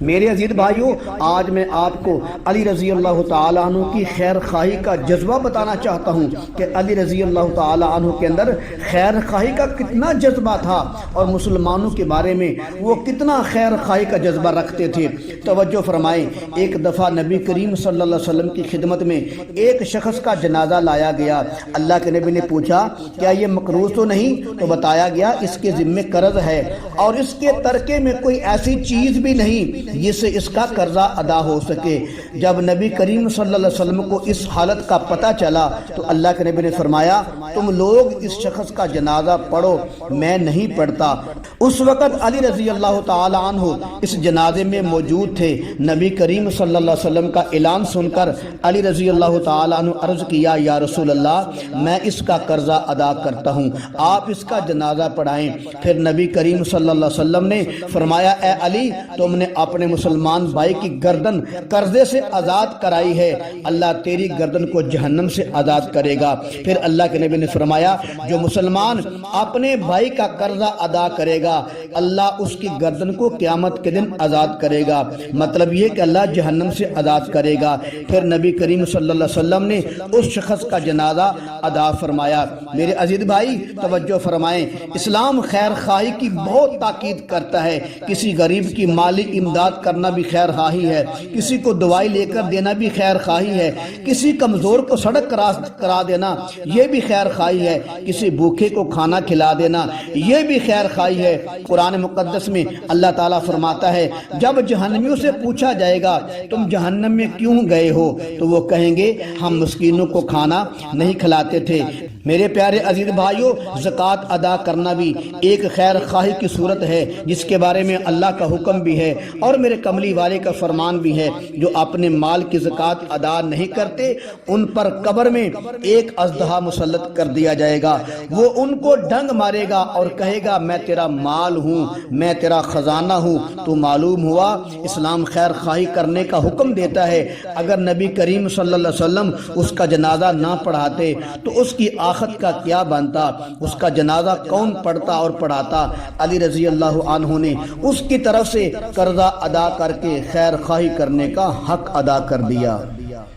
میرے عزیز بھائیوں، آج میں آپ کو علی رضی اللہ تعالیٰ عنہ کی خیر خواہی کا جذبہ بتانا چاہتا ہوں کہ علی رضی اللہ تعالیٰ عنہ کے اندر خیر خواہی کا کتنا جذبہ تھا اور مسلمانوں کے بارے میں وہ کتنا خیر خواہی کا جذبہ رکھتے تھے۔ توجہ فرمائیں، ایک دفعہ نبی کریم صلی اللہ علیہ وسلم کی خدمت میں ایک شخص کا جنازہ لایا گیا۔ اللہ کے نبی نے پوچھا کیا یہ مقروض تو نہیں؟ تو بتایا گیا اس کے ذمے قرض ہے اور اس کے ترکے میں کوئی ایسی چیز بھی نہیں جس سے اس کا قرضہ ادا ہو سکے۔ جب نبی کریم صلی اللہ علیہ وسلم کو اس حالت کا پتہ چلا تو اللہ کے نبی نے فرمایا تم لوگ اس شخص کا جنازہ پڑھو، میں نہیں پڑھتا۔ اس وقت علی رضی اللہ تعالی عنہ اس جنازے میں موجود تھے۔ نبی کریم صلی اللہ علیہ وسلم کا اعلان سن کر علی رضی اللہ تعالی عنہ عرض کیا یا رسول اللہ، میں اس کا قرضہ ادا کرتا ہوں، آپ اس کا جنازہ پڑھائیں۔ پھر نبی کریم صلی اللہ علیہ وسلم نے فرمایا اے علی، تم نے اپنے مسلمان بھائی کی گردن قرضے سے آزاد کرائی ہے، اللہ تیری گردن کو جہنم سے آزاد کرے گا۔ پھر اللہ کے نبی نے فرمایا جو مسلمان اپنے بھائی کا قرضہ ادا کرے گا اللہ اس کی گردن کو قیامت کے دن آزاد کرے گا، مطلب یہ کہ اللہ جہنم سے آزاد کرے گا۔ پھر نبی کریم صلی اللہ علیہ وسلم نے اس شخص کا جنازہ ادا فرمایا۔ میرے عزیز بھائی توجہ فرمائیں، اسلام خیر خواہی کی بہت تاکید کرتا ہے۔ کسی غریب کی مالی امداد کرنا بھی خیر خواہی ہے، کسی کو دوائی لے کر دینا بھی خیر خواہی ہے، کسی کمزور کو سڑک کرا دینا یہ بھی خیر خواہی ہے، کسی بھوکے کو کھانا کھلا دینا یہ بھی خیر خواہی ہے۔ قرآن مقدس میں اللہ تعالیٰ فرماتا ہے جب جہنمیوں سے پوچھا جائے گا تم جہنم میں کیوں گئے ہو تو وہ کہیں گے ہم مسکینوں کو کھانا نہیں کھلاتے تھے۔ میرے پیارے عزیز بھائیوں، زکوٰۃ ادا کرنا بھی ایک خیر خواہی کی صورت ہے جس کے بارے میں اللہ کا حکم بھی ہے اور میرے کملی والے کا فرمان بھی ہے، جو اپنے مال کی زکوٰۃ ادا نہیں کرتے ان پر قبر میں ایک اژدہا مسلط کر دیا جائے گا، وہ ان کو ڈنگ مارے گا اور کہے گا میں تیرا مال ہوں، میں تیرا خزانہ ہوں۔ تو معلوم ہوا اسلام خیر خواہی کرنے کا حکم دیتا ہے۔ اگر نبی کریم صلی اللہ علیہ وسلم اس کا جنازہ نہ پڑھاتے تو اس کی آخرت کا کیا بنتا؟ اس کا جنازہ کون پڑھتا اور پڑھاتا؟ علی رضی اللہ عنہ نے اس کی طرف سے قرضہ ادا کر کے خیر خواہی کرنے کا حق ادا کر دیا۔